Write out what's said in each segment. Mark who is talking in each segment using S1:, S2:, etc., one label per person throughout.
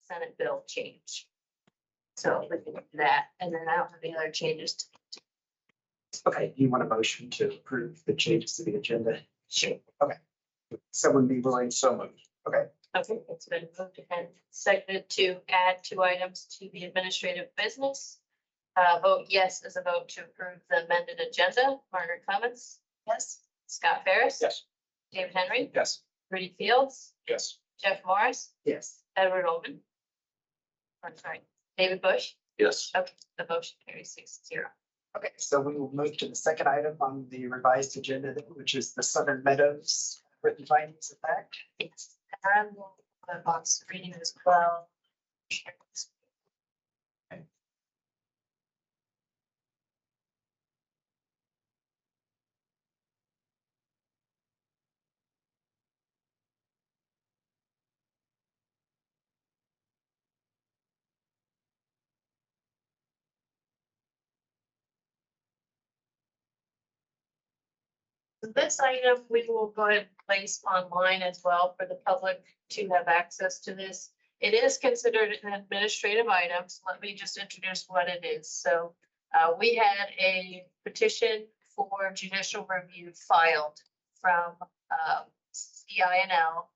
S1: Senate bill change. So we can do that, and then I don't have any other changes.
S2: Okay, you want a motion to approve the changes to the agenda?
S1: Sure.
S2: Someone be willing, so moved. Okay,
S1: Okay, it's been moved and seconded to add 2 items to the administrative business. Vote yes as a vote to approve the amended agenda. Margaret Clemens? Yes. Scott Ferris?
S2: yes.
S1: David Henry?
S2: Yes.
S1: Rudy Fields?
S2: Yes.
S1: Jeff Morris?
S2: Yes.
S1: Edward Olman? I'm sorry, David Bush?
S2: Yes.
S1: Okay, the motion carries 6-0.
S2: Okay, so we will move to the second item on the revised agenda, which is the Southern Meadows written findings of fact.
S1: It's, and the box reading as well. This item, we will go ahead and place online as well for the public to have access to this. It is considered an administrative item, so let me just introduce what it is. So we had a petition for judicial review filed from CINL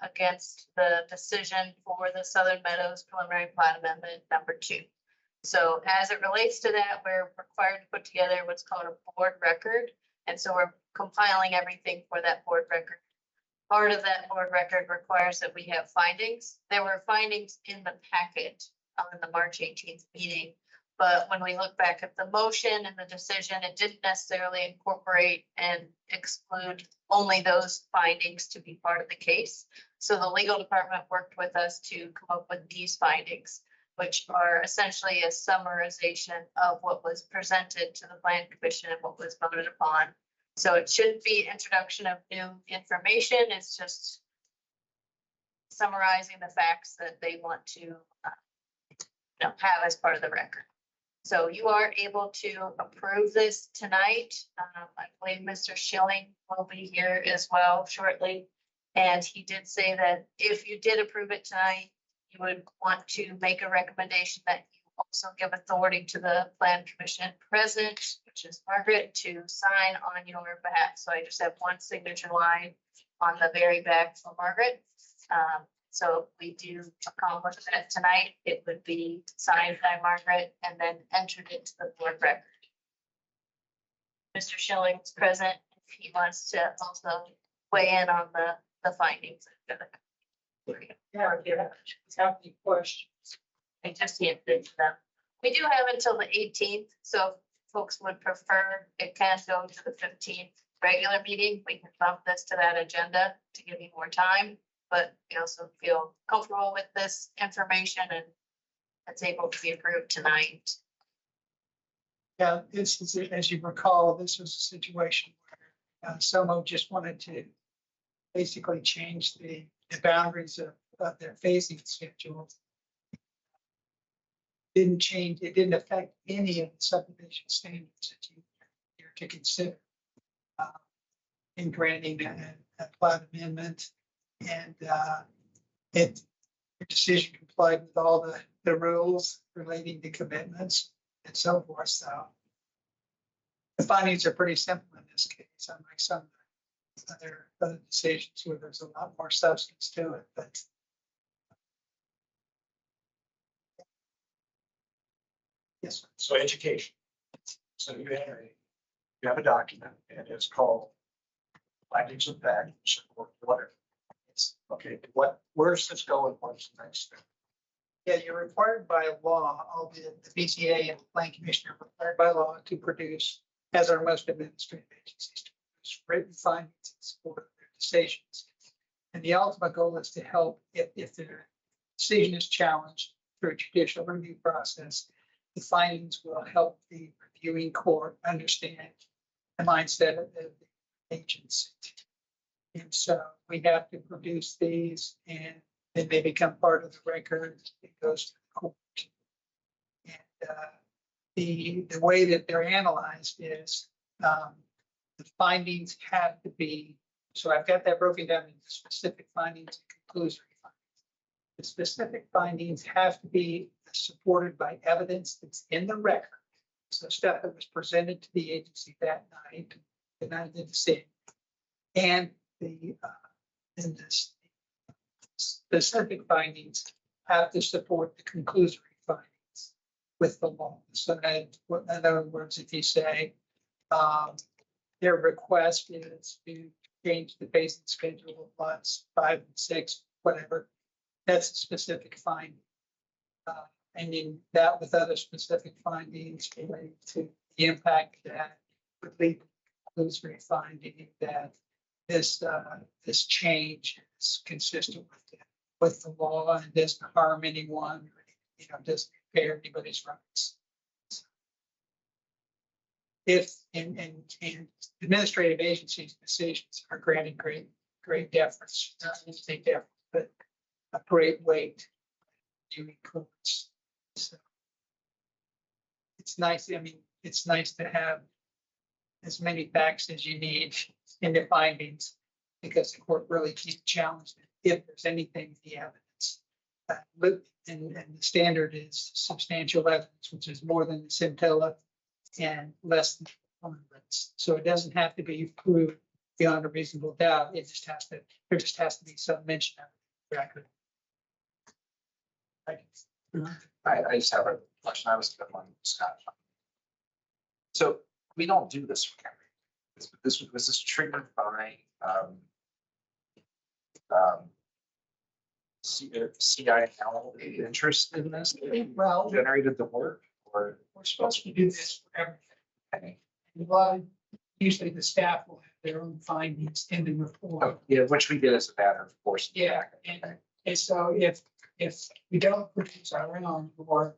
S1: against the decision for the Southern Meadows preliminary plat amendment number 2. So as it relates to that, we're required to put together what's called a board record. And so we're compiling everything for that board record. Part of that board record requires that we have findings. There were findings in the packet on the March 18th meeting. But when we look back at the motion and the decision, it didn't necessarily incorporate and exclude only those findings to be part of the case. So the legal department worked with us to come up with these findings, which are essentially a summarization of what was presented to the Plan Commission and what was voted upon. So it shouldn't be introduction of new information. It's just summarizing the facts that they want to have as part of the record. So you are able to approve this tonight. I believe Mr. Schilling will be here as well shortly. And he did say that if you did approve it tonight, you would want to make a recommendation that you also give authority to the Plan Commission president, which is Margaret, to sign on your behalf. So I just have one signature line on the very back for Margaret. So if we do accomplish that tonight, it would be signed by Margaret and then entered into the board record. Mr. Schilling is present if he wants to also weigh in on the findings.
S3: Yeah, have any questions?
S1: I just answered them. We do have until the 18th, so if folks would prefer, it can go to the 15th regular meeting. We can bump this to that agenda to give you more time, but we also feel comfortable with this information and it's able to be approved tonight.
S3: Yeah, this is, as you recall, this was a situation where Somo just wanted to basically change the boundaries of their phasing schedule. Didn't change, it didn't affect any of the subdivision standards that you're to consider in granting a plat amendment. And the decision complied with all the rules relating to commitments and so forth. So the findings are pretty simple in this case, unlike some other decisions where there's a lot more substance to it. But yes,
S2: So education. So you have a document and it's called findings of fact, or whatever. It's okay. Where's this going? What's the next step?
S3: yeah, you're required by law, all the BCA and the Plan Commission are required by law to produce, as are most administrative agencies, to produce written findings in support of their decisions. And the ultimate goal is to help if their decision is challenged through a judicial review process. The findings will help the reviewing court understand the mindset of the agency. And so we have to produce these and then they become part of the record. It goes to the court. And the way that they're analyzed is the findings have to be, so I've got that broken down into specific findings and conclusory findings. The specific findings have to be supported by evidence that's in the record. So stuff that was presented to the agency that night, the night of the decision. And the specific findings have to support the conclusory findings with the law. So that, in other words, if you say, their request is to change the basic schedule of lots 5 and 6, whatever, that's a specific finding. And then that with other specific findings related to the impact that would lead to conclusory finding that this change is consistent with the law and doesn't harm anyone, doesn't impair anybody's rights. If and administrative agencies' decisions are granted great deference, not just take deference, but a great weight in courts. So it's nice. I mean, it's nice to have as many facts as you need in the findings, because the court really can't challenge it if there's anything in the evidence. And the standard is substantial evidence, which is more than the scintilla and less than evidence. So it doesn't have to be proved beyond a reasonable doubt. It just has to, there just has to be some mention of the record.
S4: I just have a question. I was good one, Scott. So we don't do this for every. Was this triggered by CIL interest in this?
S3: Well,
S4: Generated the work, or
S3: we're supposed to do this for everything. Well, usually the staff will have their own findings in the report.
S4: oh, yeah, which we did as a matter of course.
S3: Yeah, and so if we don't produce our own or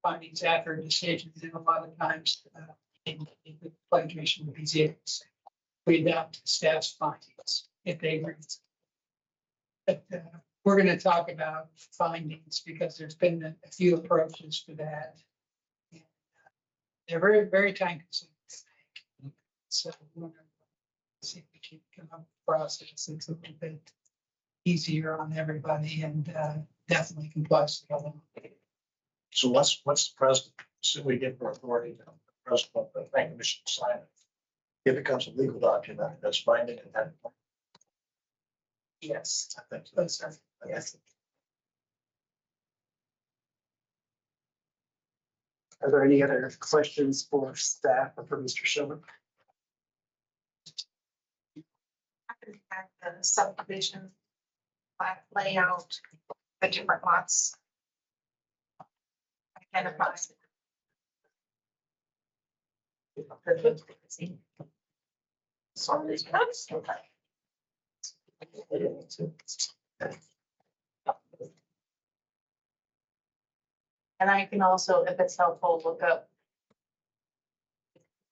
S3: findings after a decision, then a lot of times in the planning commission would be zero. We adopt staff's findings if they agree. But we're going to talk about findings because there's been a few approaches to that. And, they're very, very time consuming. So we're going to see if we can come up with a process that's a little bit easier on everybody and definitely complies with all of them.
S2: So what's the president, should we give her authority to the president of the planning commission to sign it? It becomes a legal document that's binding at that point.
S3: Yes.
S2: I think
S3: That's right. Yes.
S5: Are there any other questions for staff or for Mr. Shillman?
S6: The subdivision layout, the different lots. Identified. Sorry. Okay.
S1: And I can also, if it's helpful, look up.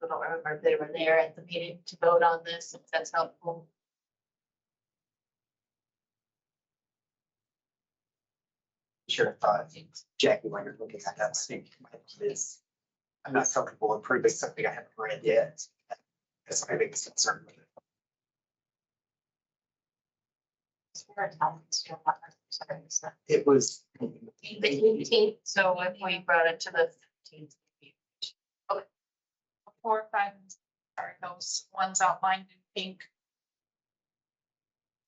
S1: I don't remember if they were there at the meeting to vote on this, if that's helpful.
S4: Sure, Jackie, when you're looking at that, see, this, I'm not comfortable approving something I haven't read yet. That's my biggest concern with it. It was.
S1: The 18th, so if we brought it to the 15th.
S6: Okay. 4, 5, are those ones outlined in pink?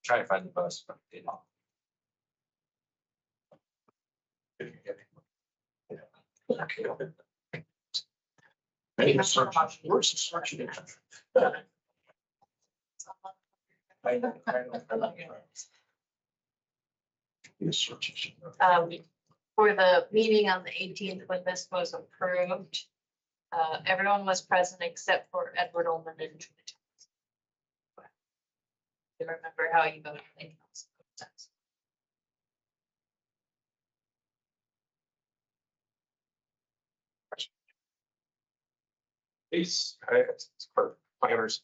S4: Trying to find the bus, but you know.
S2: Maybe the search, where's the search? The search.
S1: For the meeting on the 18th, when this was approved, everyone was present except for Edward Ullman and Julie Johnson. You remember how you voted? I think that's sense.
S7: These, for planners,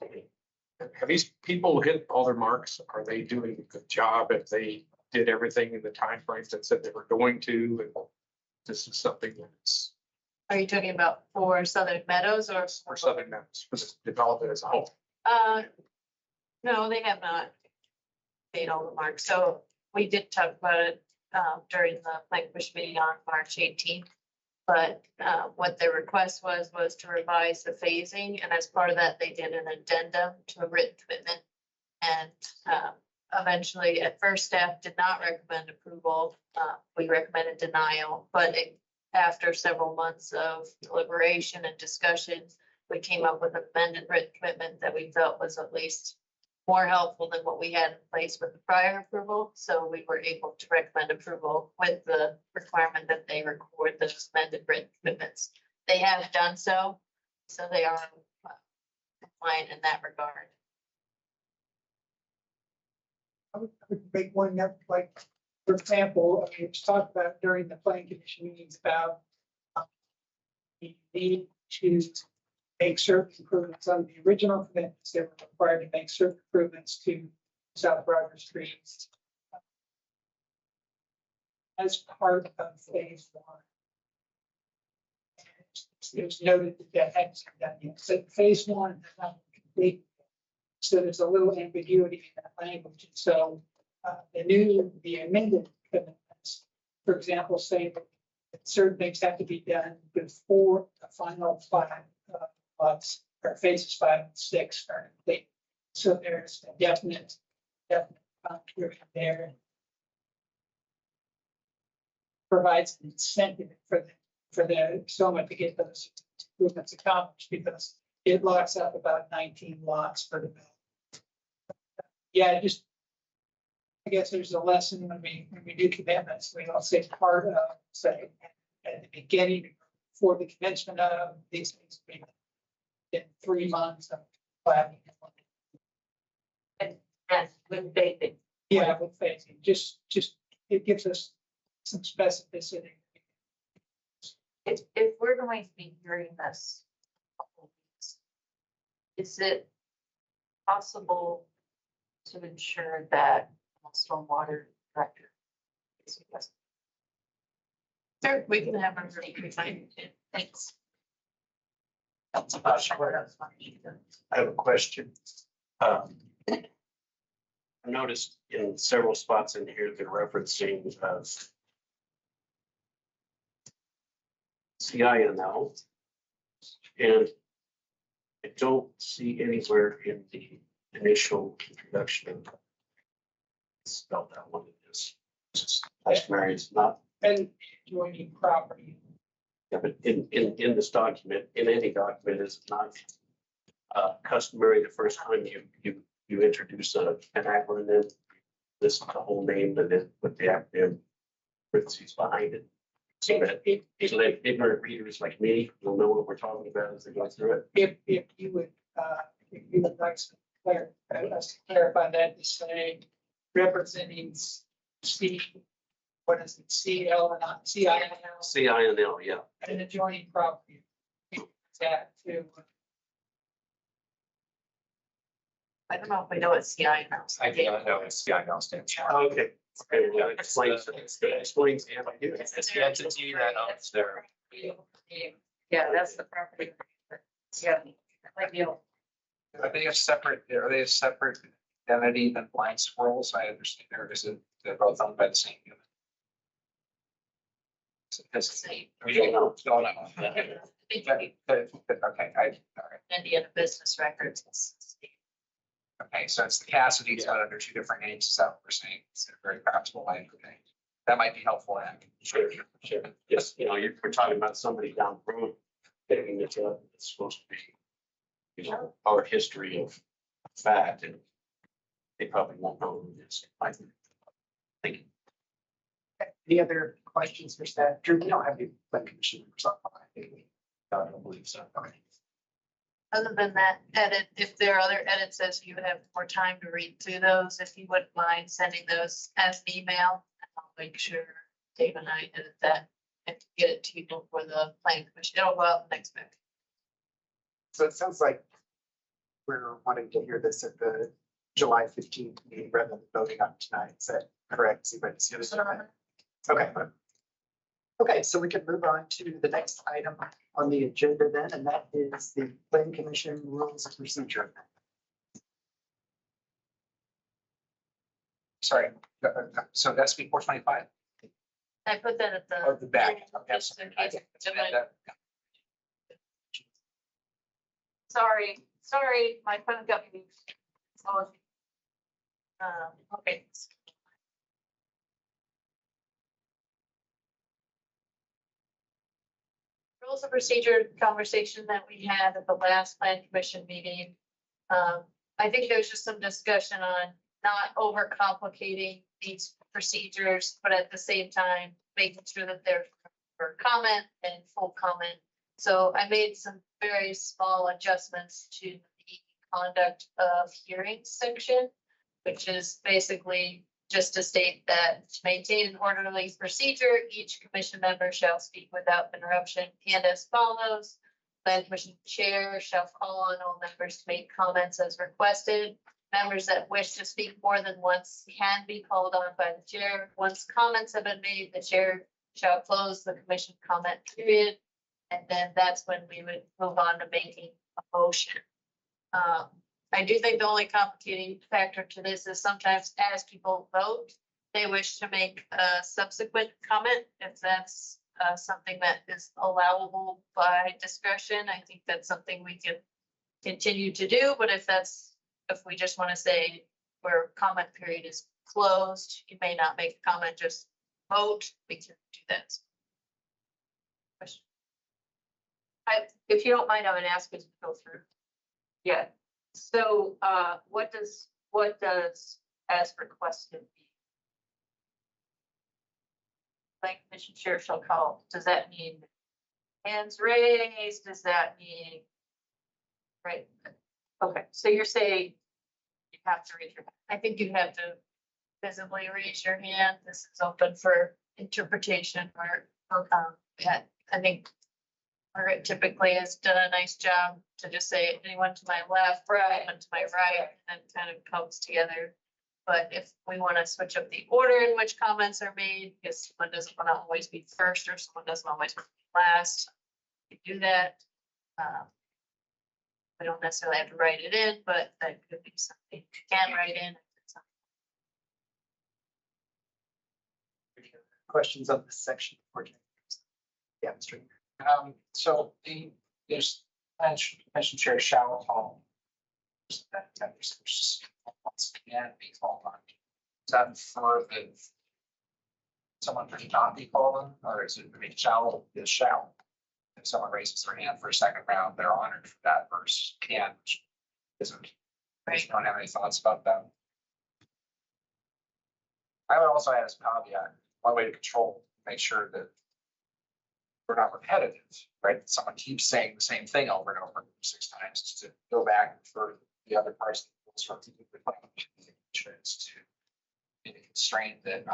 S7: have these people hit all their marks? Are they doing a good job if they did everything in the timeframes that said they were going to? And this is something that's
S1: Are you talking about for Southern Meadows or?
S7: for Southern Mass, for the development as a whole.
S1: No, they have not made all the marks. So we did talk about it during the planning commission meeting on March 18th. But what their request was to revise the phasing, and as part of that, they did an addendum to a written commitment. And eventually, at first, staff did not recommend approval. We recommended denial, but after several months of deliberation and discussion, we came up with an amended written commitment that we felt was at least more helpful than what we had in place with the prior approval. So we were able to recommend approval with the requirement that they record those amended written commitments. They have done so, so they are compliant in that regard.
S3: I would make one up, like, for example, I mean, it's talked about during the planning commission meetings about the need to make certain improvements on the original commitments. They were required to make certain improvements to South Roger Street as part of phase one. It was noted that that hadn't been done yet. So phase one is not complete. So there's a little ambiguity in that language. So the amended commitments, for example, say that certain things have to be done before the final five lots or phases 5 and 6 are complete. So there's a definite period there. Provides an incentive for the SOMA to get those improvements accomplished because it locks up about 19 lots for development. Yeah, I guess there's a lesson when we do commitments, we all say part of, say, at the beginning, for the commencement of these things, in 3 months of planning.
S1: And with phasing.
S3: Yeah, with phasing, just it gives us some specificity.
S1: If we're going to be hearing this, in a couple of weeks, is it possible to ensure that stormwater director is with us? Sure, we can have a really time. Thanks.
S5: I have a question. I noticed in several spots in here, they're referencing CINL. And I don't see anywhere in the initial introduction. Spelled out what it is. It's just customary, it's not.
S3: And joining property.
S5: Yeah, but in this document, in any document, is it not customary the first time you introduce an acronym, list the whole name and then put the acronym parentheses behind it. So that ignorant readers like me will know what we're talking about as they go through it.
S3: If you would like to clarify that, to say representing C, what is it, CL and not CINL?
S5: CINL, yeah.
S3: And adjoining property. That too.
S1: I don't know if we know what CI is.
S4: I do not know what CIL stands for.
S5: Okay. Okay, well, that explains, explains.
S4: It's the entity that owns their.
S1: Yeah, that's the property. Yeah.
S8: Are they a separate entity than Blind Squirrels? I understand, or is it, they're both owned by the same human?
S5: We don't know.
S8: Don't know. Okay, all right.
S1: Indiana business records.
S8: Okay, so it's the Cassidys, but under two different names, is that what we're saying? It's a very practical way, okay. That might be helpful, Hank.
S5: Sure. Yes, we're talking about somebody down the road picking it up. It's supposed to be, our history of fact, and they probably won't know who it is. I think.
S4: Any other questions for staff? Drew, we don't have any plan commission members on. I don't believe so. Okay.
S1: Other than that edit, if there are other edits as you have more time to read through those, if you wouldn't mind sending those as an email, I'll make sure Dave and I edit that and get it to you before the planning commission. It'll go out next week.
S4: So it sounds like we're wanting to hear this at the July 15th meeting rather than voting on it tonight. Is that correct? Okay. Okay, so we can move on to the next item on the agenda then, and that is the Planning Commission Rules of Procedure.
S8: sorry, so SB 425
S1: I put that at the.
S8: or the back? Okay,
S1: Just in case.
S6: Sorry, my phone got me.
S1: Okay. Rules of procedure conversation that we had at the last plan commission meeting. I think there's just some discussion on not overcomplicating these procedures, but at the same time, making sure that they're for comment and full comment. So I made some very small adjustments to the conduct of hearings section, which is basically just to state that to maintain an orderly procedure, each commission member shall speak without interruption and as follows. Plan commission chair shall call on all members to make comments as requested. Members that wish to speak more than once can be called on by the chair. Once comments have been made, the chair shall close the commission comment period. And then that's when we would move on to making a motion. I do think the only complicating factor to this is sometimes as people vote, they wish to make a subsequent comment. If that's something that is allowable by discretion, I think that's something we can continue to do. But if we just want to say where comment period is closed, you may not make a comment, just vote, we can do that. Question?
S6: If you don't mind, I would ask as we go through. Yeah, so what does as requested mean? Like commission chair shall call, does that mean hands raised? Does that mean? Right, okay, so you're saying you have to raise your hand.
S1: I think you have to visibly raise your hand. This is open for interpretation or, yeah, I think Margaret typically has done a nice job to just say anyone to my left, anyone to my right, and then kind of comes together. But if we want to switch up the order in which comments are made, because someone doesn't want to always be first or someone doesn't always be last, we do that. We don't necessarily have to write it in, but that could be something you can write in.
S4: Questions on this section? Yeah, Mr.
S8: So there's commission chair shall call. That there's can be called on. Is that for the someone who not be called on, or is it, I mean, shall is shall? If someone raises their hand for a second round, they're honored for that versus can, which isn't. I just don't have any thoughts about that. I would also add as caveat, one way to control, make sure that we're not repetitive, right? Someone keeps saying the same thing over and over 6 times, just to go back for the other parts of the insurance to be constrained that,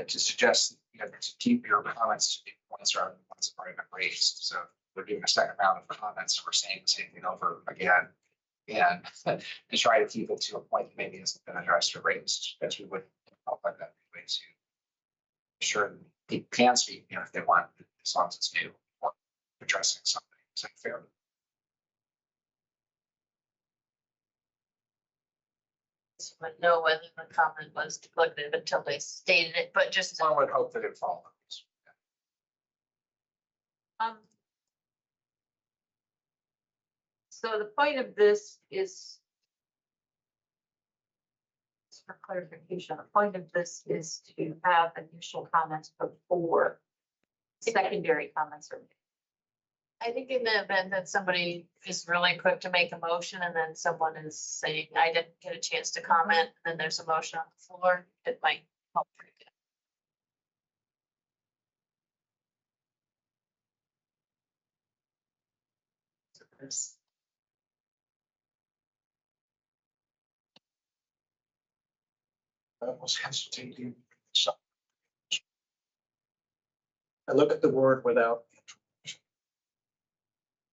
S8: to suggest, to keep your comments to be points rather than ones that already been raised. So we're doing a second round of comments, we're saying the same thing over again. And to try to keep it to a point that maybe hasn't been addressed or raised, as we would help like that way to ensure that people can speak, if they want, as long as it's new or addressing something. Is that fair?
S1: But know whether the comment was duplicative until they stated it, but just.
S8: One would hope that it follows.
S6: So the point of this is, for clarification, the point of this is to have initial comments before secondary comments are made.
S1: I think in the event that somebody is really quick to make a motion and then someone is saying, I didn't get a chance to comment, and then there's a motion on the floor, it might help.
S2: I was hesitating. So I look at the word without interruption.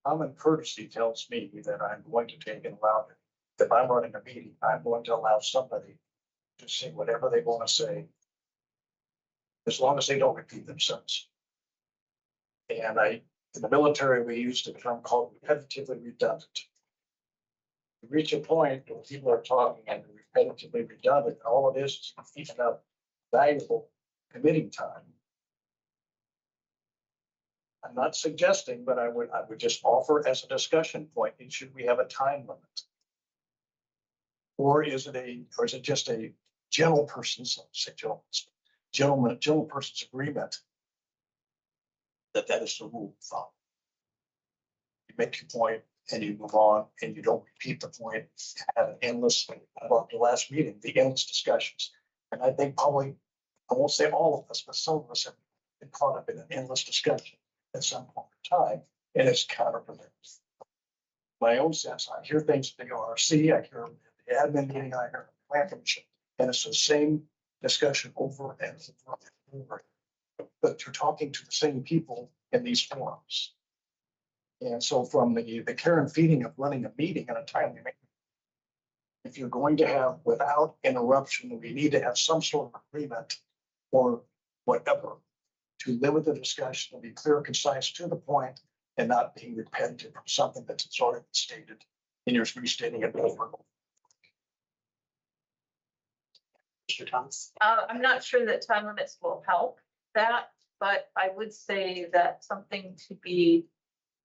S2: Common courtesy tells me that I'm going to take and allow it. If I'm running a meeting, I'm going to allow somebody to say whatever they want to say, as long as they don't repeat themselves. And in the military, we used a term called repetitively redundant. You reach a point where people are talking and repetitively redundant. All it is eating up valuable committing time. I'm not suggesting, but I would just offer as a discussion point, should we have a time limit? Or is it just a gentle person's, gentle person's agreement that that is the rule of thumb? You make your point and you move on and you don't repeat the point, have an endless, about the last meeting, the endless discussions. And I think probably, I won't say all of us, but some of us have been caught up in an endless discussion at some point in time, and it's counterproductive. My own sense, I hear things at the ORC, I hear them at the admin meeting, I hear the plan commission, and it's the same discussion over and over and over. But you're talking to the same people in these forums. And so from the care and feeding of running a meeting in a timely manner, if you're going to have without interruption, we need to have some sort of agreement or whatever to limit the discussion and be clear, concise, to the point, and not being repetitive from something that's already been stated and you're restating it over.
S4: Mr. Thomas?
S6: I'm not sure that time limits will help that, but I would say that something to be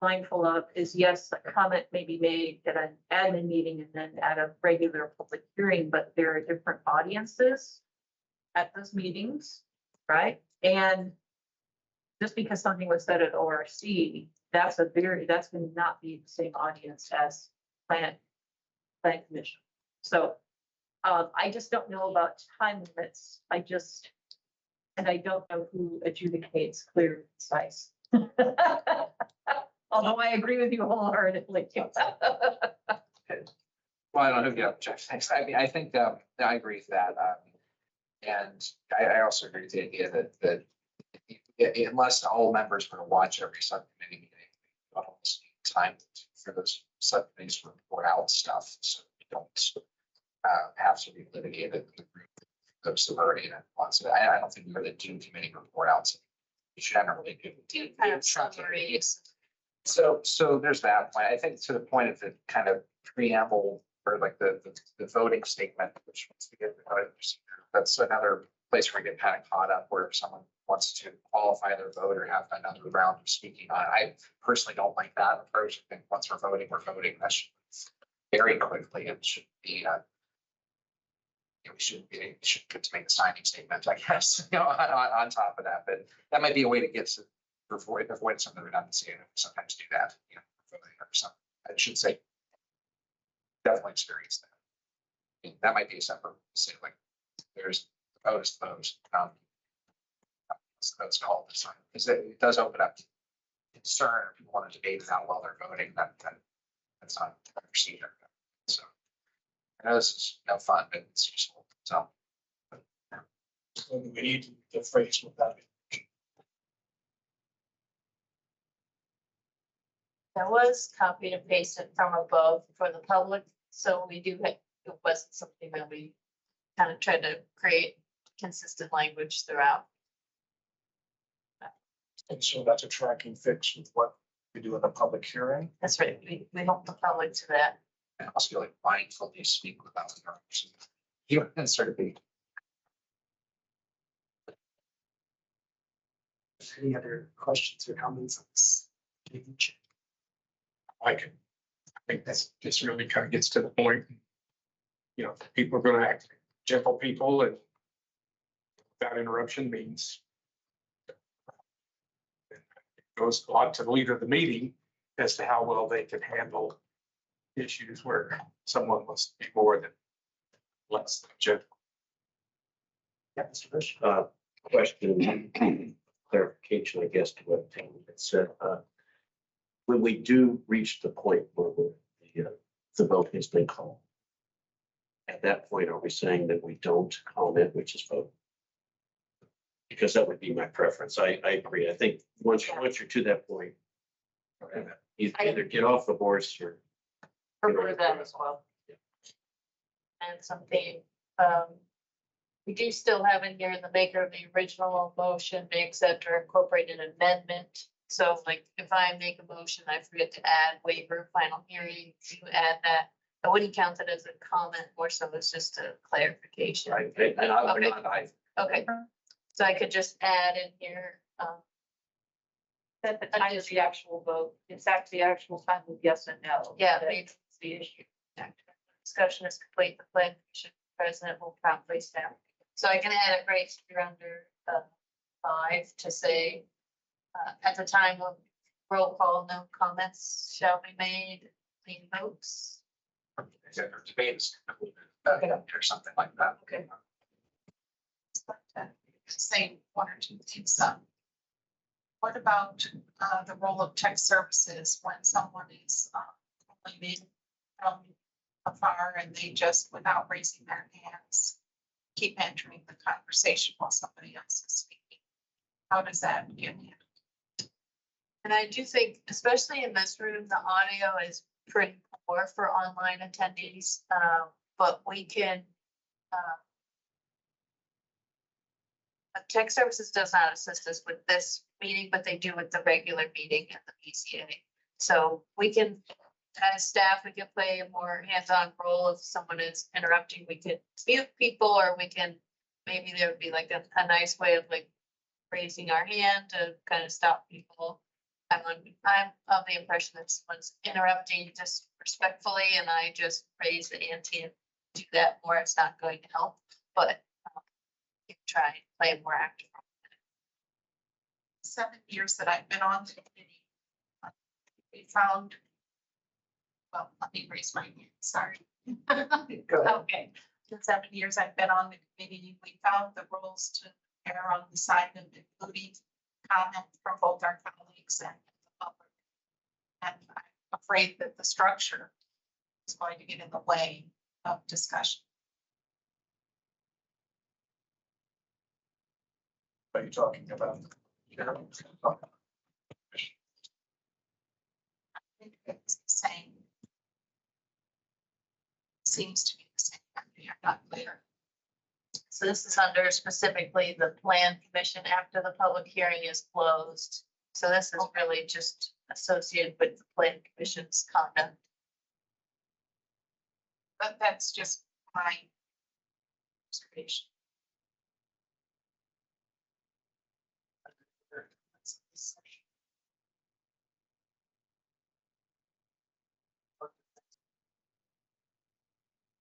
S6: mindful of is, yes, a comment may be made at an admin meeting and then at a regular public hearing, but there are different audiences at those meetings, right? And just because something was said at ORC, that's going to not be the same audience as plan commission. So I just don't know about time limits. And I don't know who adjudicates clear and concise. Although I agree with you wholeheartedly.
S8: Well, I don't know, yeah, Jeff, thanks. I mean, I think, I agree with that. And I also agree with the idea that unless all members were to watch every subcommittee meeting, we don't need time for those subcommittees to report out stuff, so we don't have to be litigated in the group. Those that already in ones. I don't think we're going to do committee report outs. You should generally do
S1: Kind of summaries.
S8: So there's that point. I think to the point of the kind of preamble or like the voting statement, which once we get the voting procedure, that's another place where we get kind of caught up where if someone wants to qualify their vote or have another round of speaking on it. I personally don't like that approach. I think once we're voting, that should very quickly and should be we should get to make a signing statement, I guess, on top of that. But that might be a way to get to avoid some of the redundancy and sometimes do that, or something. I should say, definitely experience that. That might be a separate, say, like, there's the vote is the vote. That's called the sign, because it does open up concern if people want to debate it out while they're voting. That's not a procedure. So I know this is no fun, but it's useful. So
S2: We need the phrase with that.
S1: That was copied and pasted from above for the public, so we do, it wasn't something that we kind of tried to create consistent language throughout.
S2: And so that's a tracking fix with what we do in a public hearing.
S1: That's right, we help the public to that.
S8: I also feel like mindfully speak without interruption. You can sort of be.
S4: Any other questions or comments on this?
S7: I think that's just really kind of gets to the point. People are going to act gentle people and without interruption means it goes a lot to the leader of the meeting as to how well they can handle issues where someone must be more than less than gentle.
S4: Yeah, Mr. Bush.
S5: Question, clarification, I guess, to what Tam had said. When we do reach the point where the vote has been called, at that point, are we saying that we don't comment, which is vote? Because that would be my preference. I agree. I think once you're to that point, either get off the horse or.
S6: Prefer that as well.
S1: And something, we do still have in here, the maker of the original motion may accept or incorporate an amendment. So like if I make a motion, I forget to add waiver, final hearing, you add that, I wouldn't count it as a comment, more so it's just a clarification.
S5: Right, and I,
S1: Okay.
S5: I,
S1: Okay, so I could just add in here,
S6: At the time of the actual vote, it's actually the actual time of yes and no.
S1: yeah,
S6: That's the issue.
S1: discussion is complete, the plan commission president will promptly stamp. So I can add it right here under, 5 to say, at the time of roll call, no comments shall be made, clean votes.
S8: Their debate is concluded, or something like that.
S1: Okay.
S9: Say one or two things. What about the role of tech services when someone is calling in from afar and they just, without raising their hands, keep entering the conversation while somebody else is speaking? How does that get handled?
S1: And I do think, especially in this room, the audio is pretty poor for online attendees, but we can. Tech services does not assist us with this meeting, but they do with the regular meeting at the BCA. So we can, as staff, we can play a more hands-on role. If someone is interrupting, we could mute people, or we can, maybe there would be like a nice way of like raising our hand to kind of stop people. I'm of the impression that someone's interrupting disrespectfully and I just raise the ante and do that more, it's not going to help, but you can try and play a more active role.
S9: 7 years that I've been on the committee, we found, well, let me raise my hand, sorry.
S4: Go ahead.
S9: Okay, the 7 years I've been on the committee, we found the roles to err on the side of including comment from both our colleagues and the public. And I'm afraid that the structure is going to get in the way of discussion.
S2: Are you talking about?
S9: I think it's the same. Seems to be the same. I'm not clear.
S1: So this is under specifically the plan commission after the public hearing is closed. So this is really just associated with the plan commission's conduct.
S9: But that's just my observation.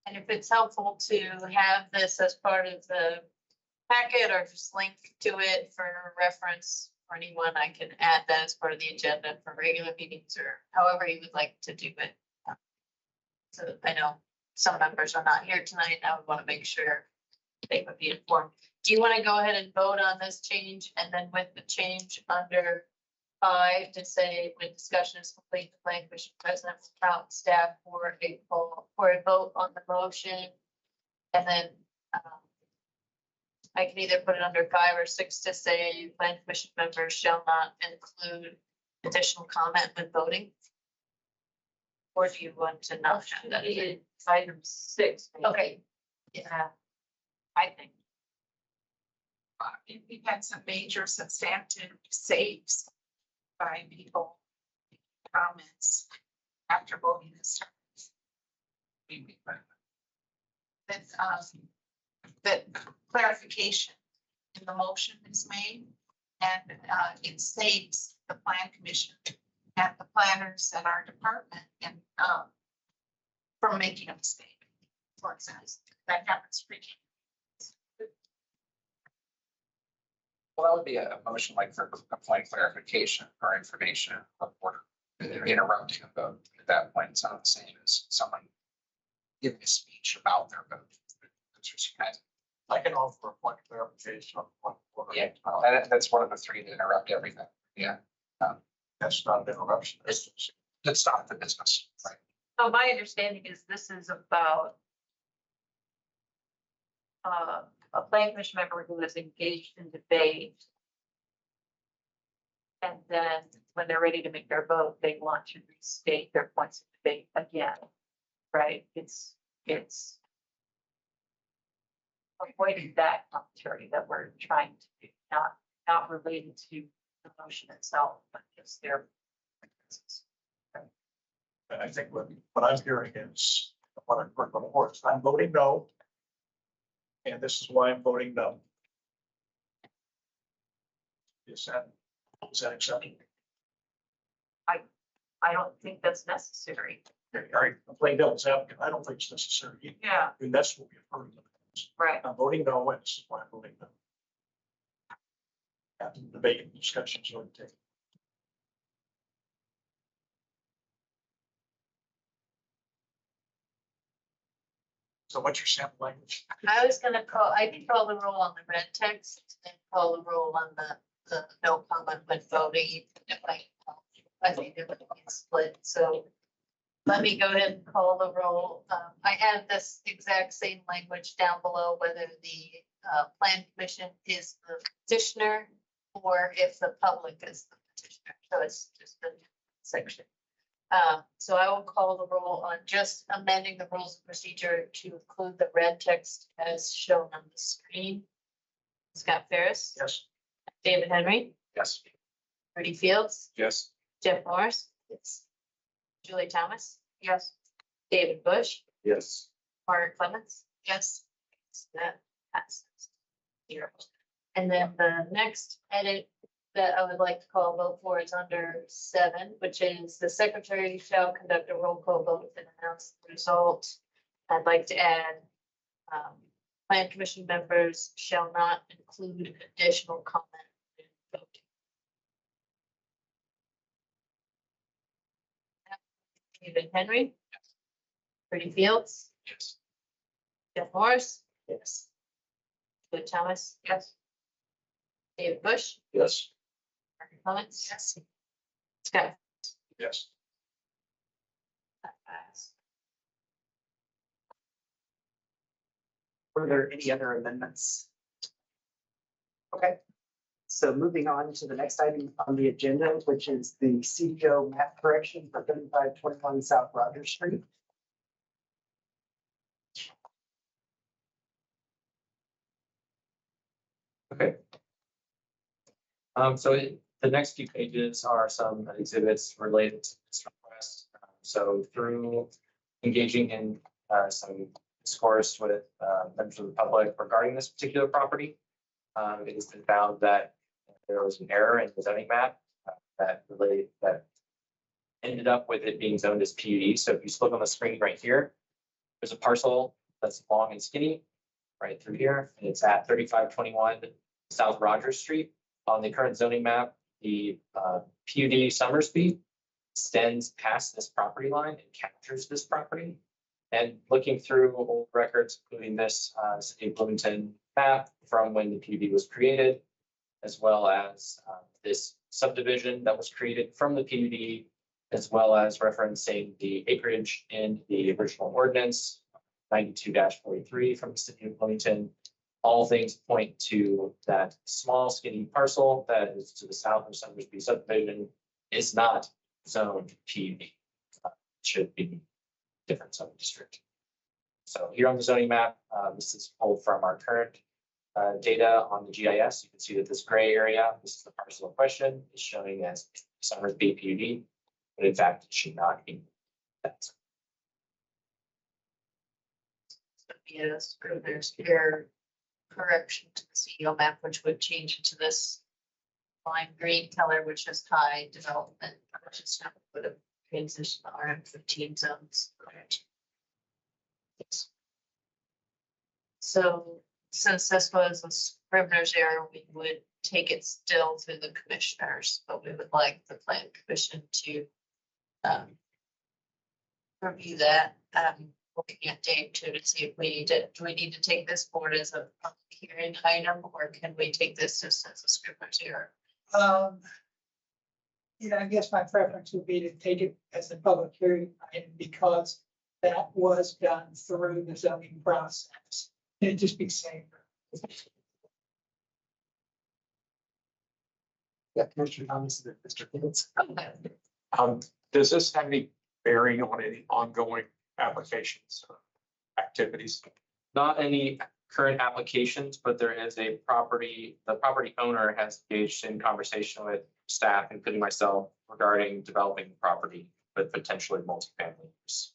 S1: And if it's helpful to have this as part of the packet or just link to it for reference for anyone, I can add that as part of the agenda for regular meetings or however you would like to do it. So I know some members are not here tonight. I would want to make sure they would be informed. Do you want to go ahead and vote on this change and then with the change under 5 to say when discussion is complete, the plan commission president will prompt staff for a poll, for a vote on the motion. And then I can either put it under 5 or 6 to say plan commission members shall not include additional comment when voting. Or do you want to not have that?
S6: It's item 6. maybe.
S1: Okay,
S6: Yeah. I think.
S9: We've had some major substantive saves by people, comments after voting is that clarification in the motion is made and it saves the plan commission and the planners and our department and from making a mistake, for example. That happens frequently.
S8: Well, that would be a motion like for a point clarification or information or interrupting a vote. At that point, it's not the same as someone giving a speech about their vote. That's what you guys.
S2: I can offer a point of clarification on one.
S8: Yeah, that's one of the 3 to interrupt everything. Yeah,
S2: That's not an interruption.
S8: that's not the business, right?
S6: So my understanding is this is about a plan commission member who is engaged in debate. And then when they're ready to make their vote, they want to restate their points of debate again, right? It's avoiding that commentary that we're trying to do, not related to the motion itself, but just their.
S2: And I think what I'm hearing is what I'm going to work. I'm voting no. And this is why I'm voting no. Is that acceptable?
S6: I don't think that's necessary.
S2: All right, I'm playing devil's advocate. I don't think it's necessary. either.
S6: Yeah.
S2: And that's what we've heard.
S6: Right.
S2: I'm voting no, and this is why I'm voting no. After the debate and discussions are taken. So what's your sample language?
S1: I was gonna I can call the roll on the red text and call the roll on the no comment when voting. If I think it would be split, so let me go ahead and call the roll. I have this exact same language down below, whether the plan commission is the petitioner or if the public is the petitioner. So it's just a section. So I will call the roll on just amending the rules of procedure to include the red text as shown on the screen. Scott Ferris,
S2: Yes.
S1: David Henry,
S8: Yes.
S1: Rudy Fields,
S7: Yes.
S1: Jeff Morris. Yes. Julie Thomas. Yes. David Bush,
S5: Yes.
S1: Margaret Clements. Yes. That passes. 0. And then the next edit that I would like to call a vote for is under 7, which is the secretary shall conduct a roll call vote and announce the result. I'd like to add, plan commission members shall not include additional comment in voting. David Henry. Rudy Fields.
S8: Yes.
S1: Jeff Morris.
S5: Yes.
S1: Julie Thomas. Yes. David Bush.
S5: Yes.
S1: Margaret Clements. Yes. Scott.
S2: Yes.
S1: That passed.
S4: Were there any other amendments? Okay, so moving on to the next item on the agenda, which is the CDO map correction for 3521 South Rogers Street.
S10: Okay. The next few pages are some exhibits related to this request. So through engaging in some discourse with members of the public regarding this particular property, it has been found that there was an error in the zoning map that ended up with it being zoned as PUD. So if you look on the screen right here, there's a parcel that's long and skinny right through here, and it's at 3521 South Rogers Street. On the current zoning map, the PUD Summersby extends past this property line and captures this property. And looking through old records, including this City of Bloomington map from when the PUD was created, as well as this subdivision that was created from the PUD, as well as referencing the acreage in the original ordinance, 92-43 from the City of Bloomington. All things point to that small skinny parcel that is to the south of Summersby subdivision is not zoned PUD. Should be different zone district. So here on the zoning map, this is pulled from our current data on the GIS. You can see that this gray area, this is the parcel in question, is showing as Summersby PUD, but in fact, it should not be that.
S1: Yes, there's error correction to the CEO map, which would change it to this lime green color, which is high development, which is now would have transitioned to RM15 zones. Correct. Yes. So since this was a Scrivener's error, we would take it still to the commissioners, but we would like the plan commission to review that. Looking at Dave too to see if we need to, do we need to take this board as a public hearing item, or can we take this just as a Scrivener's error?
S3: I guess my preference would be to take it as a public hearing item because that was done through the zoning process. It'd just be safer.
S4: Yeah, Commissioner Thomas, Mr. Fields.
S7: Does this have any bearing on any ongoing applications or activities?
S10: Not any current applications, but there is a property, the property owner has engaged in conversation with staff, including myself, regarding developing the property with potentially multifamily use.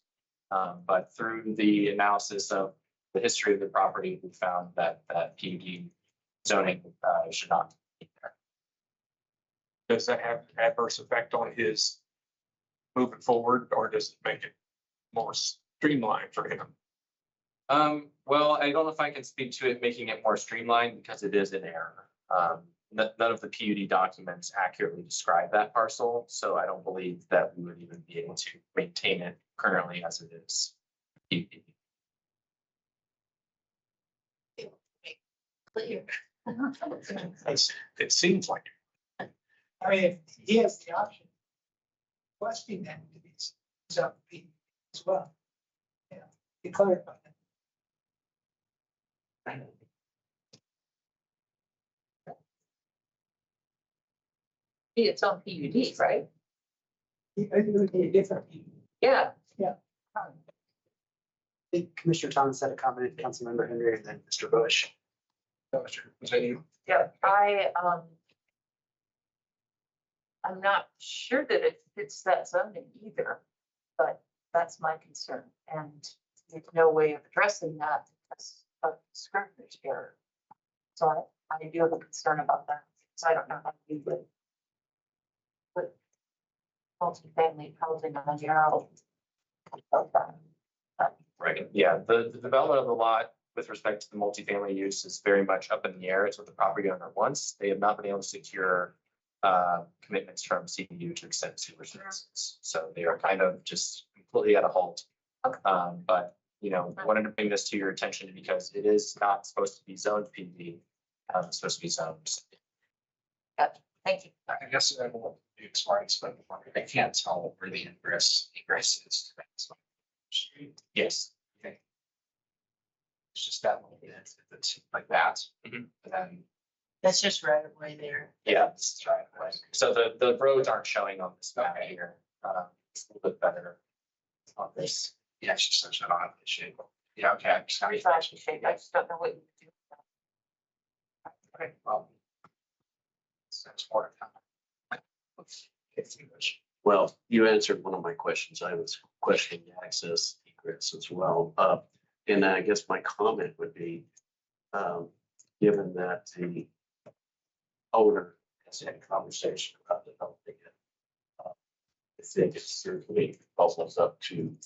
S10: But through the analysis of the history of the property, we found that PUD zoning should not be there.
S7: Does that have adverse effect on his moving forward, or does it make it more streamlined for him?
S10: Well, I don't know if I can speak to it making it more streamlined because it is in error. None of the PUD documents accurately describe that parcel, so I don't believe that we would even be able to maintain it currently as it is. PUD.
S1: Clear.
S7: It seems like,
S3: I mean, if he has the option. Requesting them to be zoned PUD as well. Yeah, be clarified.
S6: It's on PUD, right?
S3: It would be a different.
S6: Yeah.
S4: I think Commissioner Thomas had a comment, Councilmember Henry, and then Mr. Bush.
S7: was that you?
S6: Yeah, I'm not sure that it fits that zoning either, but that's my concern. And there's no way of addressing that because of scrivener's error. So I do have a concern about that. So I don't know how you would put multifamily housing on your own.
S10: Right, yeah, the development of the lot with respect to the multifamily use is very much up in the air. It's what the property owner wants. They have not been able to secure commitments from CDU to extend sewer services. So they are kind of just completely at a halt. But, you know, wanted to bring this to your attention because it is not supposed to be zoned PUD. It's supposed to be zoned.
S6: Thank you.
S8: I guess I will be smart, but I can't tell where the egress is. Street.
S10: Yes.
S8: Okay. It's just that little bit, it's like that.
S10: Mhm.
S8: And then
S1: That's just right away there.
S10: Yeah,
S8: it's right away.
S10: so the roads aren't showing on this map here. It's a little bit better on this.
S8: Yeah, it's just such an odd shape. Yeah, okay. I'm just-
S6: Sorry, fashion shape. I just don't know what you do.
S8: Okay, well. That's more of that. It's English.
S5: Well, you answered one of my questions. I was questioning the access egress as well. And I guess my comment would be, given that the owner has had a conversation about developing it, I think it certainly bubbles up to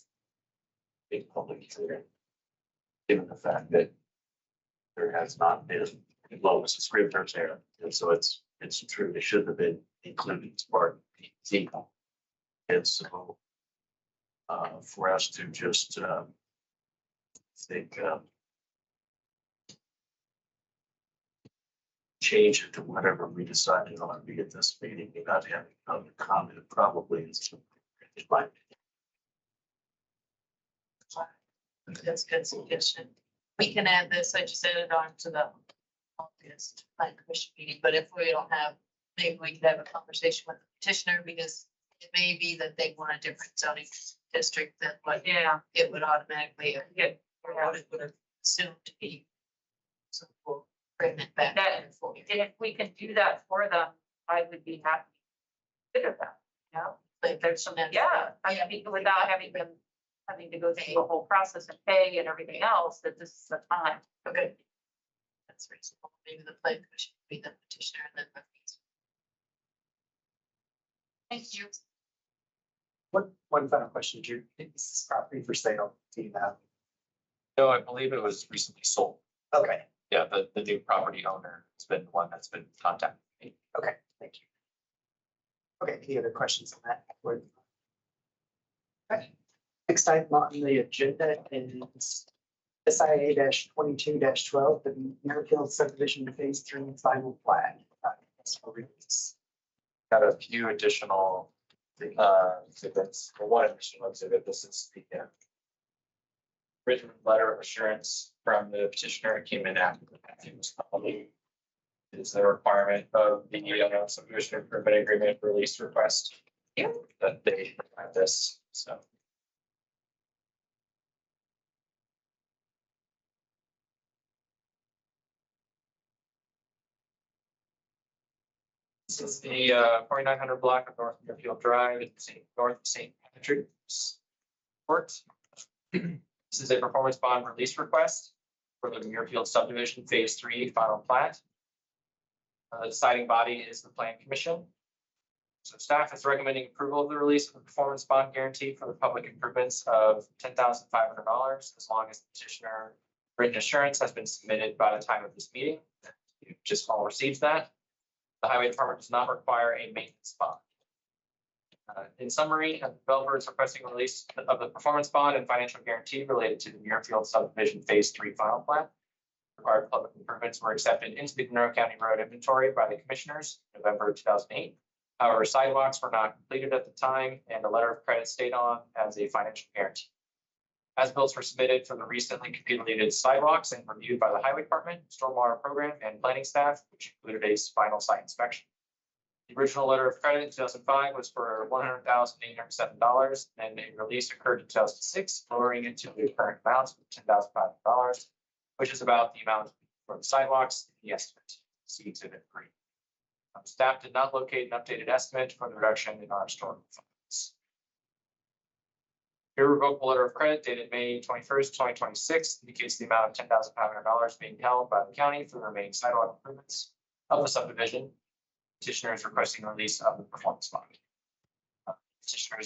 S5: a public hearing, given the fact that there has not been, as long as the scrivener's there, and so it's true, it should have been included as part of the PZ. And so, for us to just, think, change it to whatever we decided on to get this meeting without having another comment, probably is my.
S1: That's a good suggestion. We can add this, I just added on to the August plan commission meeting, but if we don't have, maybe we could have a conversation with the petitioner because it may be that they want a different zoning district than what
S6: Yeah.
S1: it would automatically,
S6: Yeah.
S1: or what it would have assumed to be. So we'll bring it back
S6: That-
S1: for you.
S6: And if we can do that for them, I would be happy. to consider that, you know,
S1: Like there's some.
S6: yeah, I mean, without having them having to go through the whole process and pay and everything else, that this is the time.
S1: Okay. That's reasonable. Maybe the plan commission would be the petitioner and then the fees. Thank you.
S4: One final question, Drew. Is this property for sale? Do you know?
S10: No, I believe it was recently sold.
S4: Okay,
S10: Yeah, the new property owner has been the one that's been contacting me.
S4: okay, thank you. Okay, any other questions on that? Okay. Next item on the agenda is SIA 22 12, the Merrifield subdivision phase 3 final plat. For release.
S10: Got a few additional exhibits, or one additional exhibit. This is the written letter of assurance from the petitioner. It came in after the packet was published. It's the requirement of the subdivision improvement agreement release request.
S6: Yeah.
S10: That they have this, so. This is the 4900 block of North Fairfield Drive, north of St. Patrick's Court. This is a performance bond release request for the Muirfield subdivision Phase 3 final plat. The deciding body is the Plan Commission. So staff is recommending approval of the release of the performance bond guarantee for the public improvements of $10,500 as long as the petitioner written assurance has been submitted by the time of this meeting. You just all received that. The highway department does not require a maintenance bond. In summary, the developer is requesting a release of the performance bond and financial guarantee related to the Muirfield subdivision Phase 3 final plan. Required public improvements were accepted into the Monroe County Road Inventory by the commissioners in November 2008. However, sidewalks were not completed at the time, and a letter of credit stayed on as a financial guarantee. As-bills were submitted for the recently completed sidewalks and reviewed by the highway department, stormwater program, and planning staff, which included a final site inspection. The original letter of credit in 2005 was for $100,807, and a release occurred in 2006, lowering it to the current amount of $10,500, which is about the amount for the sidewalks in the estimate. See Exhibit 3. Staff did not locate an updated estimate for the reduction in our historical funds. Irrevocable letter of credit dated May 21st, 2026 indicates the amount of $10,500 being held by the county for the remaining sidewalk improvements of the subdivision. Petitioner is requesting release of the performance bond. Petitioner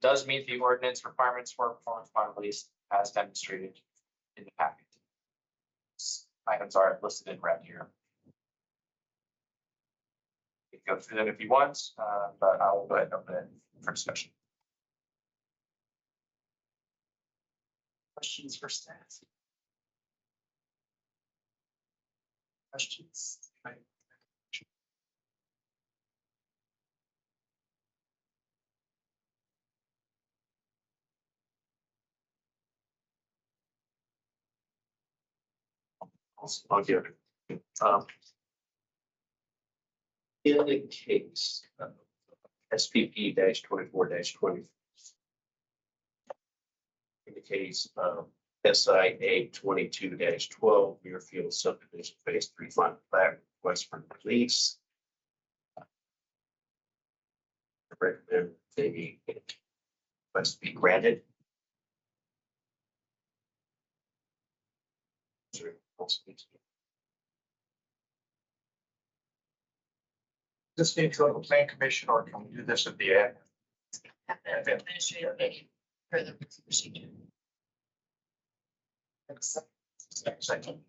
S10: does meet the ordinance requirements for performance bond release as demonstrated in the packet. Items are listed in red here. You can go through them if you want, but I will go ahead and open it for discussion.
S4: Questions for staff? Questions?
S5: I'll give it. In the case of SPP 24-20. In the case of SIA 22-12, Muirfield subdivision Phase 3 final plat request for release. I recommend the request be granted.
S2: This need to go to the plan commission, or can we do this at the end?
S1: Have the administrative meeting for the procedure.
S2: Second.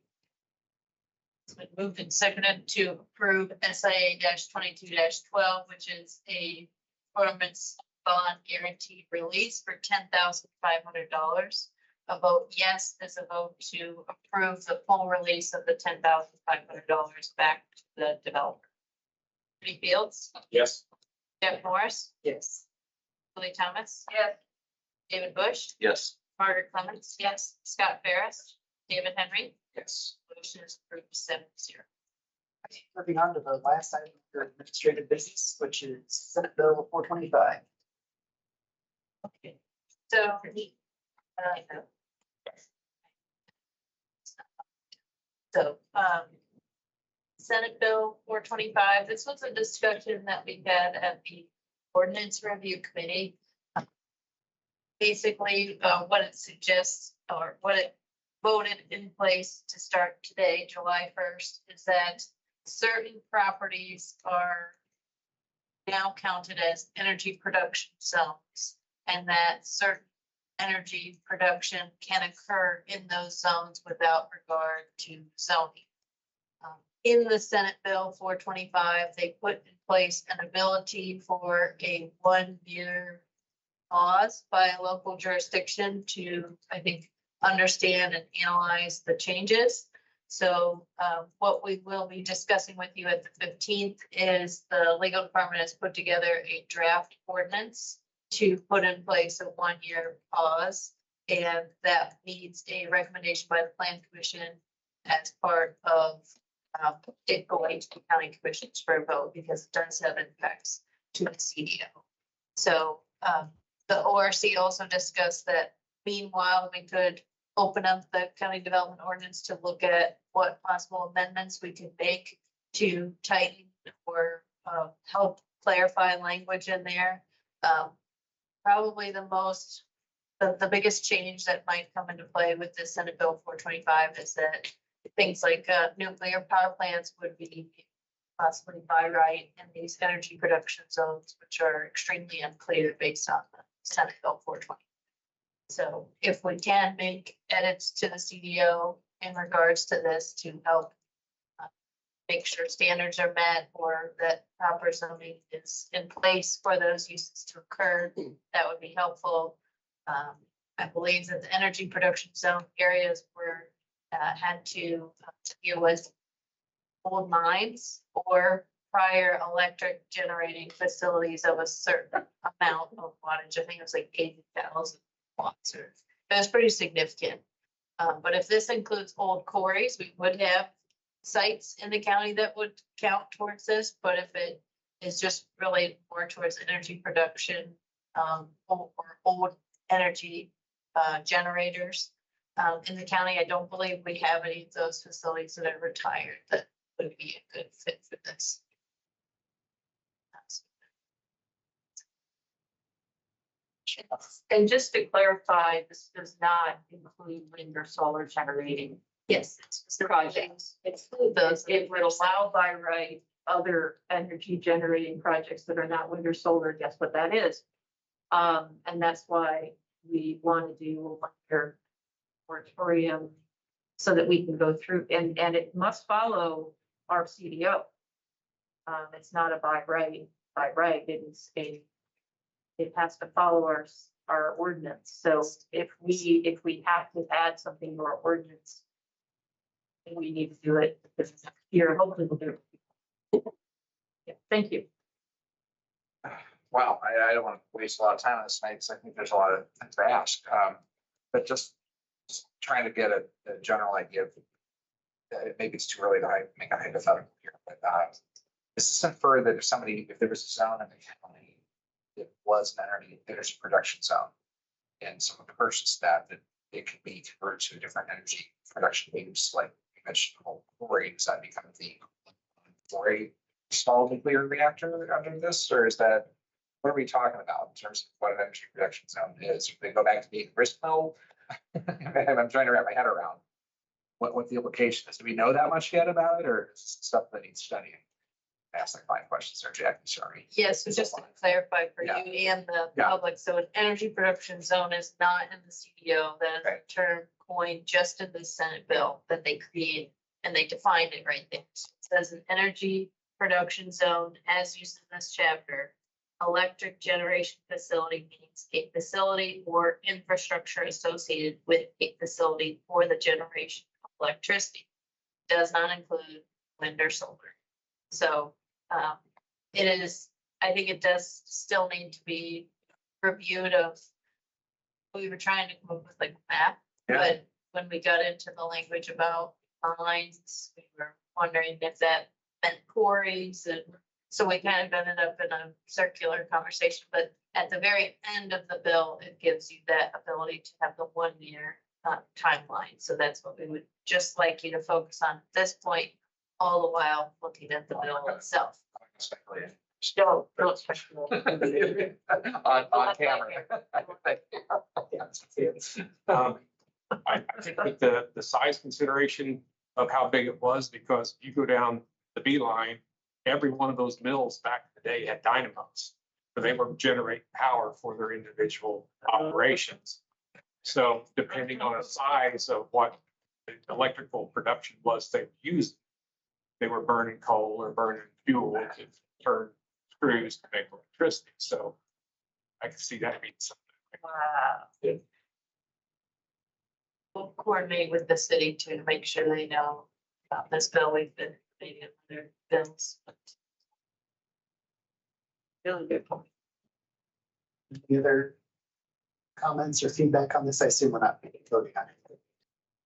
S1: It's been moved and seconded to approve SIA 22-12, which is a performance bond guaranteed release for $10,500. A vote yes is a vote to approve the full release of the $10,500 back to the developer. Lee Fields,
S7: Yes.
S1: Jeff Morris,
S4: Yes.
S1: Julie Thomas. Yes. David Bush,
S5: Yes.
S1: Margaret Clements, yes. Scott Ferris, David Henry.
S4: Yes.
S1: Motion is approved 7-0.
S4: Moving on to the last item for administrative business, which is Senate Bill 425.
S1: Okay, so. Senate Bill 425, this was a discussion that we had at the Ordinance Review Committee. Basically, what it suggests, or what it voted in place to start today, July 1st, is that certain properties are now counted as energy production zones, and that certain energy production can occur in those zones without regard to zoning. In the Senate Bill 425, they put in place an ability for a 1-year pause by a local jurisdiction to, I think, understand and analyze the changes. So what we will be discussing with you at the 15th is the legal department has put together a draft ordinance to put in place a 1-year pause. And that needs a recommendation by the Plan Commission as part of it going to the county commissions for a vote, because it does have impacts to the CDO. So the ORC also discussed that meanwhile, we could open up the county development ordinance to look at what possible amendments we could make to tighten or help clarify language in there. Probably the most the biggest change that might come into play with the Senate Bill 425 is that things like nuclear power plants would be possibly by right in these energy production zones, which are extremely unclear based on the Senate Bill 420. So if we can make edits to the CDO in regards to this to help make sure standards are met or that proper zoning is in place for those uses to occur, that would be helpful. I believe that the energy production zone areas were had to deal with old mines or prior electric generating facilities of a certain amount of wattage. I think it was like 80,000 watts. It was pretty significant. But if this includes old quarries, we would have sites in the county that would count towards this. But if it is just really more towards energy production or old energy generators in the county, I don't believe we have any of those facilities that are retired that would be a good fit for this.
S6: And just to clarify, this does not include wind or solar generating
S1: Yes,
S6: projects.
S1: exclude those.
S6: It would allow by right other energy generating projects that are not wind or solar. Guess what that is? And that's why we want to do a one-year moratorium so that we can go through and it must follow our CDO. It's not a by right. It is it has to follow our ordinance. So if we have to add something to our ordinance, then we need to do it this year. Hopefully we'll do it. Yeah, thank you.
S8: Wow, I don't want to waste a lot of time on this tonight because I think there's a lot of things to ask. But just trying to get a general idea of, maybe it's too early to make a hypothetical here, but does this infer that if there was a zone in the county that was an energy production zone and someone purchased that it could be converted to a different energy production use, like you mentioned, the whole quarry, does that become the quarry small nuclear reactor under this, or is that, what are we talking about in terms of what an energy production zone is? If they go back to being gristmill, I'm trying to wrap my head around what the implication is. Do we know that much yet about it, or is this stuff that needs studying? Ask like 5 questions there, Jackie, sorry.
S1: Yes, so just to clarify for you and the public, so an energy production zone is not in the CDO. That is a term coined just in the Senate bill that they created, and they defined it right there. So it says an energy production zone as used in this chapter. Electric generation facility means a facility or infrastructure associated with a facility for the generation of electricity. Does not include wind or solar. So it is, I think it does still need to be reviewed of, we were trying to come up with like a map, but when we got into the language about lines, we were wondering if that meant quarries, and so we kind of ended up in a circular conversation, but at the very end of the bill, it gives you that ability to have the 1 year timeline. So that's what we would just like you to focus on at this point, all the while looking at the bill itself.
S6: Don't speculate.
S8: On camera.
S7: I think with the size consideration of how big it was, because you go down the B line, every one of those mills back in the day had dynamos. So they were generating power for their individual operations. So depending on the size of what the electrical production was they used, they were burning coal or burning fuel to turn screws to make electricity. So I can see that being something.
S6: Wow.
S1: We'll coordinate with the city too to make sure they know about this bill. We've been making other bills. Really good point.
S4: Any other comments or feedback on this? I assume we're not voting on it.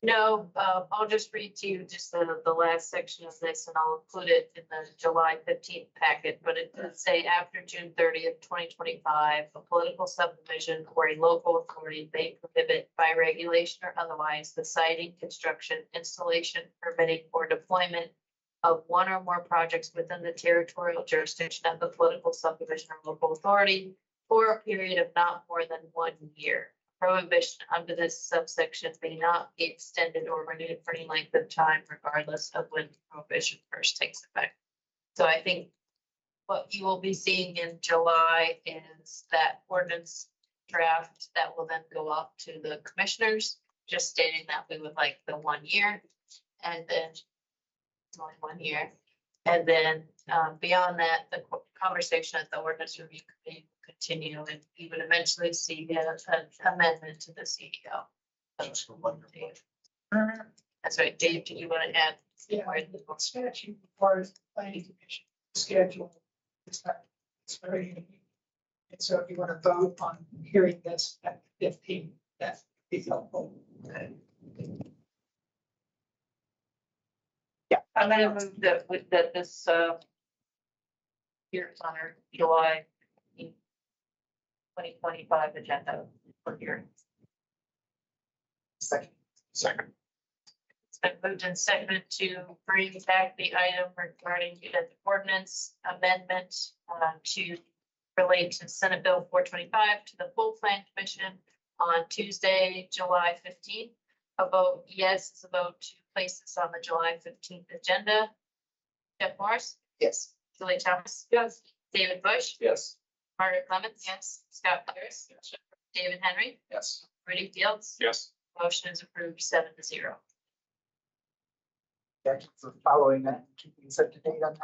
S1: No, I'll just read to you just the last section of this, and I'll include it in the July 15th packet, but it does say after June 30th, 2025, a political subdivision or a local authority may prohibit by regulation or otherwise the siting, construction, installation, permitting, or deployment of one or more projects within the territorial jurisdiction of the political subdivision or local authority for a period of not more than 1 year.
S6: prohibition under this subsection may not be extended or renewed for any length of time regardless of when prohibition first takes effect. So I think what you will be seeing in July is that ordinance draft that will then go up to the commissioners, just stating that we would like the 1 year, and then it's only 1 year. And then beyond that, the conversation at the ordinance review committee will continue, and you would eventually see an amendment to the CEO.
S2: Just wonderful.
S6: That's right. Dave, do you want to add?
S3: Yeah, the statute requires the planning commission to schedule this time. It's very unique. And so if you want to vote on hearing this at 15, that would be helpful.
S6: I'm gonna move that with that this here's on our July 2025 agenda for hearing.
S4: Second.
S6: It's been moved and seconded to bring back the item regarding the ordinance amendment to relate to Senate Bill 425 to the full plan commission on Tuesday, July 15th. A vote yes is a vote to place this on the July 15th agenda. Jeff Morris,
S4: Yes.
S6: Julie Thomas. Yes. David Bush,
S8: Yes.
S6: Margaret Clemens. Yes. Scott Harris. David Henry,
S8: Yes.
S6: Rudy Fields.
S7: Yes.
S6: Motion is approved 7-0.
S4: Thank you for following that, and keeping us up to date on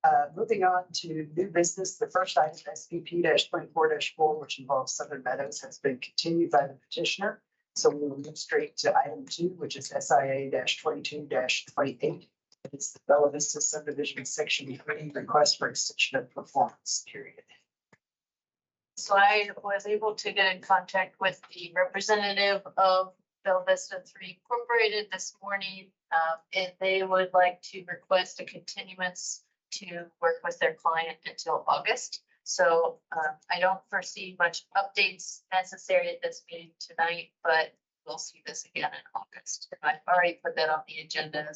S4: that. Moving on to new business, the first item, SPP 24-4, which involves Southern Meadows, has been continued by the petitioner. So we will move straight to item 2, which is SIA 22-28. It's the Bella Vista subdivision section 3 request for extension of performance period.
S6: So I was able to get in contact with the representative of Bella Vista 3 Incorporated this morning. And they would like to request a continuance to work with their client until August. So I don't foresee much updates necessary at this meeting tonight, but we'll see this again in August. I've already put that on the agenda.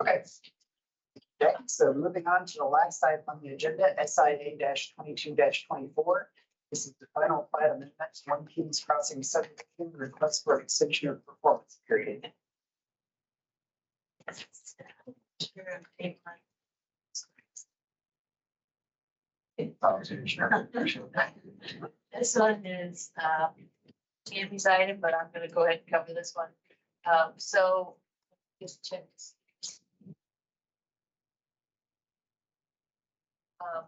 S4: Okay. Okay, so moving on to the last item on the agenda, SIA 22-24. This is the final plat amendments, 1 Kings Crossing subdivision request for extension of performance period.
S6: This one is Tammy's item, but I'm gonna go ahead and cover this one. So just check this.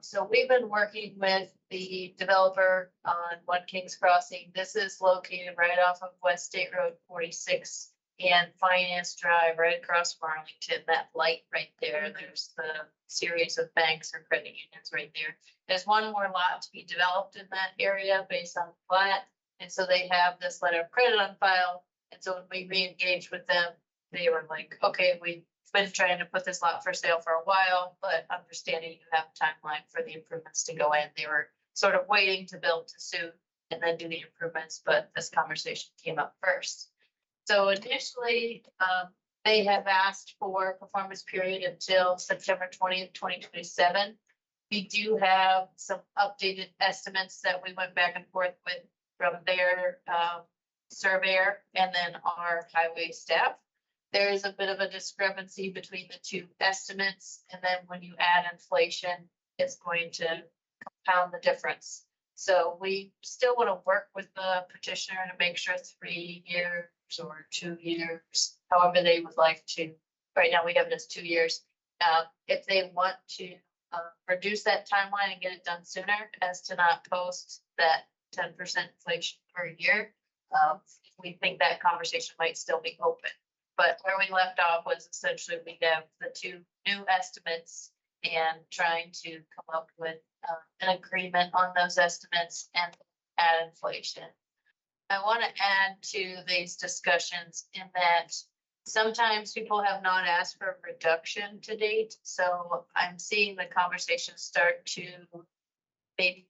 S6: So we've been working with the developer on 1 Kings Crossing. This is located right off of West State Road 46 and Finance Drive, right across from Arlington. That light right there, there's the series of banks or credit unions right there. There's one more lot to be developed in that area based on the plat. And so they have this letter of credit on file. And so when we re-engaged with them, they were like, okay, we've been trying to put this lot for sale for a while, but understanding you have a timeline for the improvements to go in. They were sort of waiting to build to suit and then do the improvements, but this conversation came up first. So initially, they have asked for a performance period until September 20th, 2027. We do have some updated estimates that we went back and forth with from their surveyor and then our highway staff. There is a bit of a discrepancy between the two estimates, and then when you add inflation, it's going to compound the difference. So we still want to work with the petitioner to make sure 3 years or 2 years, however they would like to. Right now, we have it as 2 years. If they want to reduce that timeline and get it done sooner, as to not post that 10% inflation per year, we think that conversation might still be open. But where we left off was essentially we have the two new estimates and trying to come up with an agreement on those estimates and add inflation. I want to add to these discussions in that sometimes people have not asked for a reduction to date. So I'm seeing the conversation start to maybe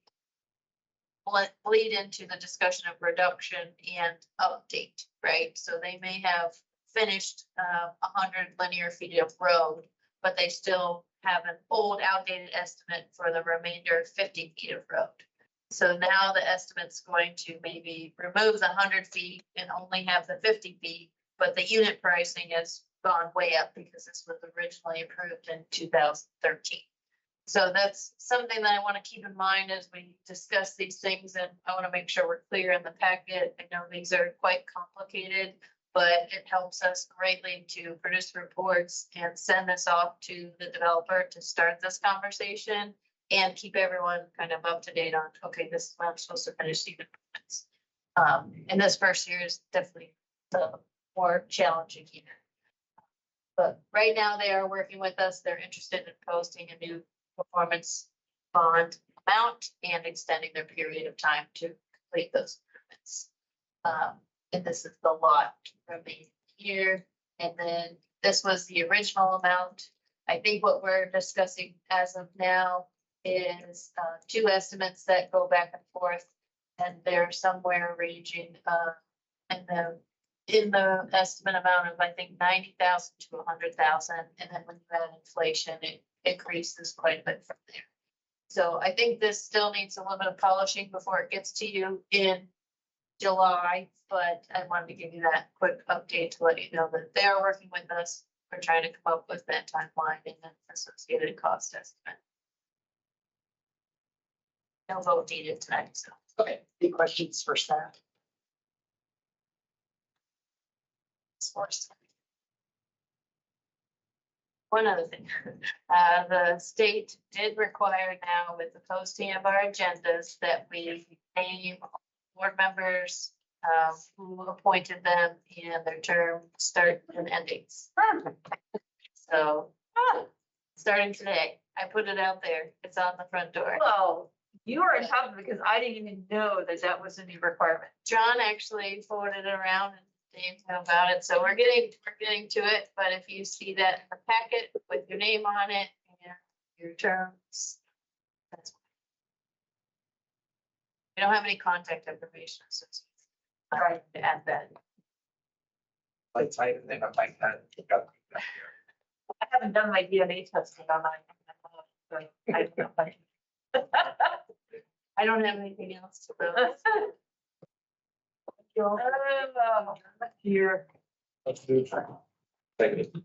S6: bleed into the discussion of reduction and update, right? So they may have finished 100 linear feet of road, but they still have an old outdated estimate for the remainder 50 feet of road.
S1: So now the estimate's going to maybe remove the 100 feet and only have the 50 feet, but the unit pricing has gone way up because this was originally approved in 2013. So that's something that I want to keep in mind as we discuss these things, and I want to make sure we're clear in the packet. I know these are quite complicated, but it helps us greatly to produce reports and send this off to the developer to start this conversation and keep everyone kind of up to date on, okay, this is when I'm supposed to finish these improvements. And this first year is definitely the more challenging year. But right now they are working with us. They're interested in posting a new performance bond amount and extending their period of time to complete those improvements. And this is the lot remaining here. And then this was the original amount. I think what we're discussing as of now is two estimates that go back and forth. And they're somewhere ranging in the estimate amount of, I think, 90,000 to 100,000. And then when you add inflation, it increases quite a bit from there. So I think this still needs a little bit of polishing before it gets to you in July, but I wanted to give you that quick update to let you know that they are working with us. We're trying to come up with that timeline and then associated cost estimate. No vote needed tonight, so.
S4: Okay, any questions for staff?
S1: One other thing, the state did require now with the posting of our agendas that we name board members who appointed them and their term start and end dates. So, starting today, I put it out there. It's on the front door.
S6: Whoa, you are on top of it because I didn't even know that that was a new requirement.
S1: John actually forwarded it around and Dave knew about it, so we're getting to it, but if you see that in the packet with your name on it and your terms, that's. We don't have any contact information, so it's trying to add that.
S8: Like, I think I'm like that.
S6: I haven't done my DNA testing on that. So I don't know if
S1: I don't have anything else to go.
S6: Here.
S5: Let's do it. Second.